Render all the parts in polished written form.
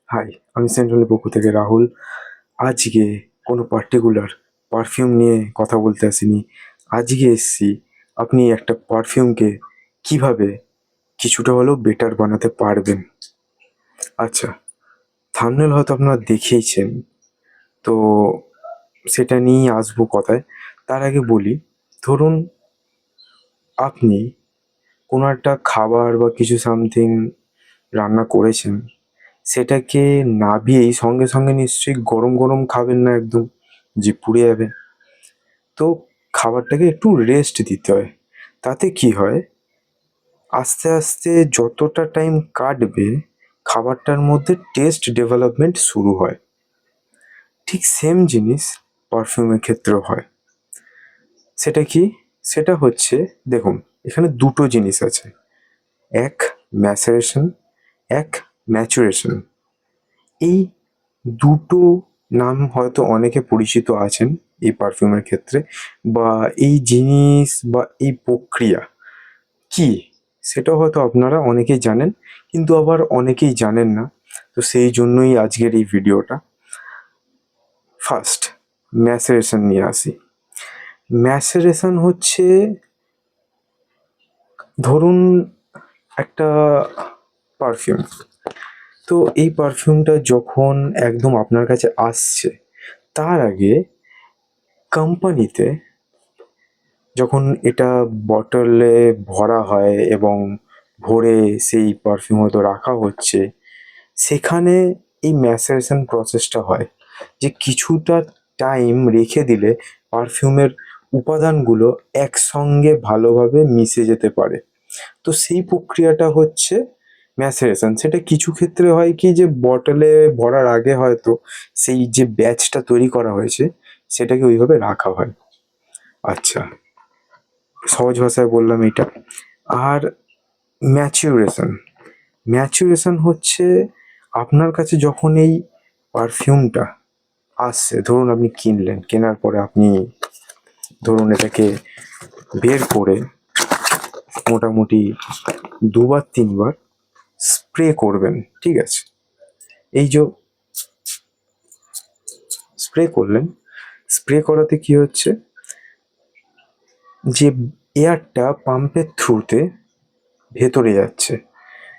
High, আমি সেন্ট্রালের পক্ষ থেকে রাহুল। আজকে কোনো পার্টিকুলার পারফিউম নিয়ে কথা বলতে আসিনি। আজকে এসেছি আপনি একটা পারফিউমকে কিভাবে কিছুটা হলেও বেটার বানাতে পারবেন। আচ্ছা, থাম্বনেল হয়তো আপনারা দেখেইছেন, তো সেটা নিয়েই আসবো কথায়। তার আগে বলি, ধরুন আপনি কোনো একটা খাবার বা কিছু সামথিং রান্না করেছেন, সেটাকে নাবিয়েই সঙ্গে সঙ্গে নিশ্চয়ই গরম গরম খাবেন না, একদম যে পুড়ে যাবে। তো খাবারটাকে একটু রেস্ট দিতে হয়। তাতে কি হয়, আস্তে আস্তে যতটা টাইম কাটবে খাবারটার মধ্যে টেস্ট ডেভেলপমেন্ট শুরু হয়। ঠিক সেম জিনিস পারফিউমের ক্ষেত্রেও হয়। সেটা কি? সেটা হচ্ছে, দেখুন, এখানে দুটো জিনিস আছে, এক ম্যাসারেশন, এক ম্যাচুরেশন। এই দুটো নাম হয়তো অনেকে পরিচিত আছেন এই পারফিউমের ক্ষেত্রে, বা এই জিনিস বা এই প্রক্রিয়া কি সেটাও হয়তো আপনারা অনেকেই জানেন, কিন্তু আবার অনেকেই জানেন না। তো সেই জন্যই আজকের এই ভিডিওটা। ফার্স্ট ম্যাসারেশন নিয়ে আসি। ম্যাসারেশন হচ্ছে, ধরুন একটা পারফিউম, তো এই পারফিউমটা যখন একদম আপনার কাছে আসছে, তার আগে কোম্পানিতে যখন এটা বটলে ভরা হয় এবং ভরে সেই পারফিউম হয়তো রাখা হচ্ছে, সেখানে এই ম্যাসারেশন প্রসেসটা হয়, যে কিছুটা টাইম রেখে দিলে পারফিউমের উপাদানগুলো একসঙ্গে ভালোভাবে মিশে যেতে পারে। তো সেই প্রক্রিয়াটা হচ্ছে ম্যাসারেশন। সেটা কিছু ক্ষেত্রে হয় কি, যে বটলে ভরার আগে হয়তো সেই যে ব্যাচটা তৈরি করা হয়েছে সেটাকে ওইভাবে রাখা হয়। আচ্ছা, সহজ ভাষায় বললাম এটা। আর ম্যাচুরেশন, ম্যাচুরেশন হচ্ছে আপনার কাছে যখন এই পারফিউমটা আসছে, ধরুন আপনি কিনলেন, কেনার পরে আপনি ধরুন এটাকে বের করে মোটামুটি দুবার তিনবার স্প্রে করবেন, ঠিক আছে? এই যে স্প্রে করলেন, স্প্রে করাতে কি হচ্ছে, যে এয়ারটা পাম্পের থ্রুতে ভেতরে যাচ্ছে,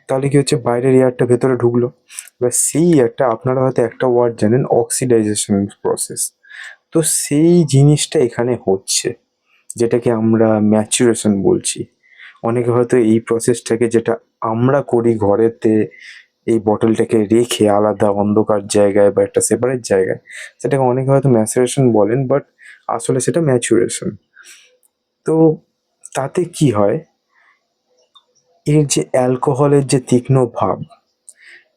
তাহলে কি হচ্ছে, বাইরের এয়ারটা ভেতরে ঢুকলো। এবার সেই এয়ারটা, আপনারা হয়তো একটা ওয়ার্ড জানেন, অক্সিডাইজেশন প্রসেস। তো সেই জিনিসটা এখানে হচ্ছে, যেটাকে আমরা ম্যাচুরেশন বলছি। অনেকে হয়তো এই প্রসেসটাকে, যেটা আমরা করি ঘরেতে, এই বটলটাকে রেখে আলাদা অন্ধকার জায়গায় বা একটা সেপারেট জায়গায়, সেটাকে অনেকে হয়তো ম্যাচুরেশন বলেন, বাট আসলে সেটা ম্যাচুরেশন। তো তাতে কি হয়, এর যে অ্যালকোহলের যে তীক্ষ্ণ ভাব,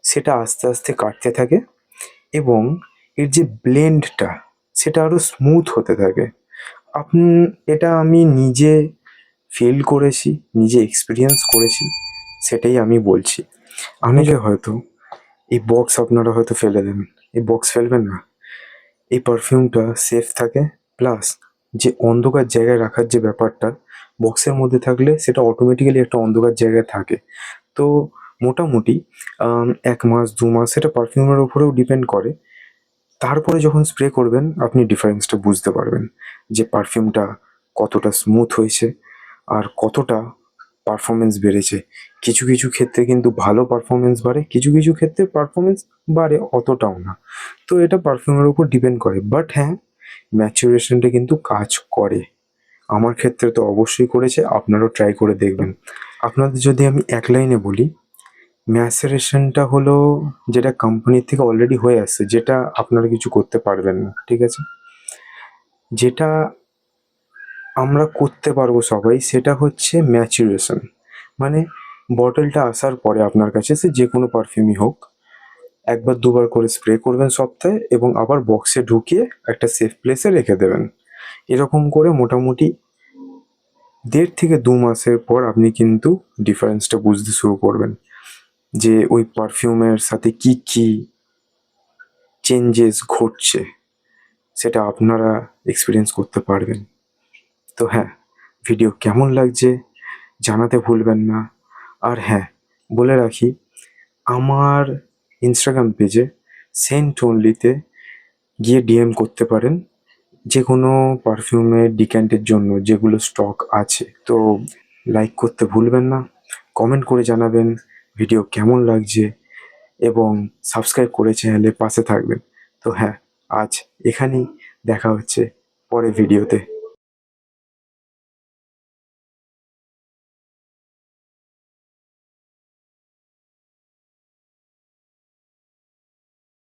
সেটা আস্তে আস্তে কাটতে থাকে, এবং এর যে ব্লেন্ডটা, সেটা আরো স্মুথ হতে থাকে। আপনি, এটা আমি নিজে ফিল করেছি, নিজে এক্সপিরিয়েন্স করেছি, সেটাই আমি বলছি। আমি যে হয়তো এই বক্স আপনারা হয়তো ফেলে দেন, এই বক্স ফেলবেন না। এই পারফিউমটা সেফ থাকে, প্লাস যে অন্ধকার জায়গায় রাখার যে ব্যাপারটা, বক্সের মধ্যে থাকলে সেটা অটোমেটিক্যালি একটা অন্ধকার জায়গায় থাকে। তো মোটামুটি ১ মাস ২ মাস, সেটা পারফিউমের উপরেও ডিপেন্ড করে। তারপরে যখন স্প্রে করবেন আপনি ডিফারেন্সটা বুঝতে পারবেন, যে পারফিউমটা কতটা স্মুথ হয়েছে আর কতটা পারফরমেন্স বেড়েছে। কিছু কিছু ক্ষেত্রে কিন্তু ভালো পারফরমেন্স বাড়ে, কিছু কিছু ক্ষেত্রে পারফরমেন্স বাড়ে অতটাও না। তো এটা পারফিউমের উপর ডিপেন্ড করে, বাট হ্যাঁ, ম্যাচুরেশনটা কিন্তু কাজ করে। আমার ক্ষেত্রে তো অবশ্যই করেছে, আপনারাও ট্রাই করে দেখবেন। আপনাদের যদি আমি এক লাইনে বলি, ম্যাসারেশনটা হলো যেটা কোম্পানির থেকে অলরেডি হয়ে আসছে, যেটা আপনারা কিছু করতে পারবেন না, ঠিক আছে? যেটা আমরা করতে পারবো সবাই, সেটা হচ্ছে ম্যাচুরেশন। মানে বটলটা আসার পরে আপনার কাছে, সে যে কোনো পারফিউমই হোক, একবার দুবার করে স্প্রে করবেন সপ্তাহে, এবং আবার বক্সে ঢুকিয়ে একটা সেফ প্লেসে রেখে দেবেন। এরকম করে মোটামুটি ১.৫ থেকে ২ মাসের পর আপনি কিন্তু ডিফারেন্সটা বুঝতে শুরু করবেন, যে ওই পারফিউমের সাথে কি কি চেঞ্জেস ঘটছে, সেটা আপনারা এক্সপিরিয়েন্স করতে পারবেন। তো হ্যাঁ, ভিডিও কেমন লাগছে জানাতে ভুলবেন না। আর হ্যাঁ, বলে রাখি, আমার ইনস্টাগ্রাম পেজে সেন্ট অনলিতে গিয়ে ডিএম করতে পারেন যে কোনো পারফিউমের ডিক্যান্টের জন্য যেগুলো স্টক আছে। তো লাইক করতে ভুলবেন না, কমেন্ট করে জানাবেন ভিডিও কেমন লাগছে এবং সাবস্ক্রাইব করে চ্যানেলের পাশে থাকবেন। তো হ্যাঁ, আজ এখানেই, দেখা হচ্ছে পরের ভিডিওতে।